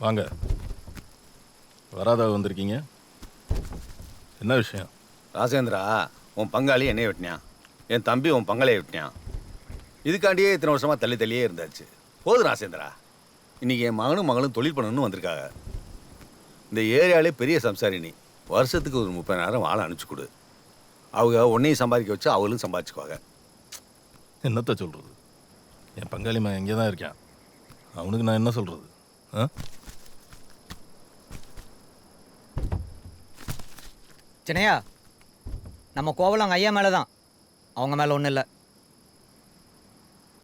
வாங்க. வராதா வந்திருக்கீங்க? என்ன விஷயம்? ராசேந்திரா, உன் பங்காளி என்னைய வெட்டினான், என் தம்பி உன் பங்காளியை வெட்டினான். இதுக்காண்டியே இத்தனை வருஷமா தள்ளியே இருந்தாச்சு. போதும் ராசேந்திரா. இன்னைக்கு என் மகனும் மகளும் தொழில் பண்ணணும்னு வந்திருக்காங்க. இந்த ஏரியாலே பெரிய சம்சாரினி. வருஷத்துக்கு ஒரு 30,000 ஆளை அனுப்பிச்சு கொடு. அவங்க உன்னையும் சம்பாதிக்க வச்சு அவங்களும் சம்பாதிச்சுக்குவாங்க. என்னத்த சொல்கிறது? என் பங்காளி மகன் எங்கே தான் இருக்கான். அவனுக்கு நான் என்ன சொல்கிறது? ஆ? சின்னையா, நம்ம கோவலம் அவங்க ஐயா மேலே தான், அவங்க மேலே ஒன்றும் இல்லை.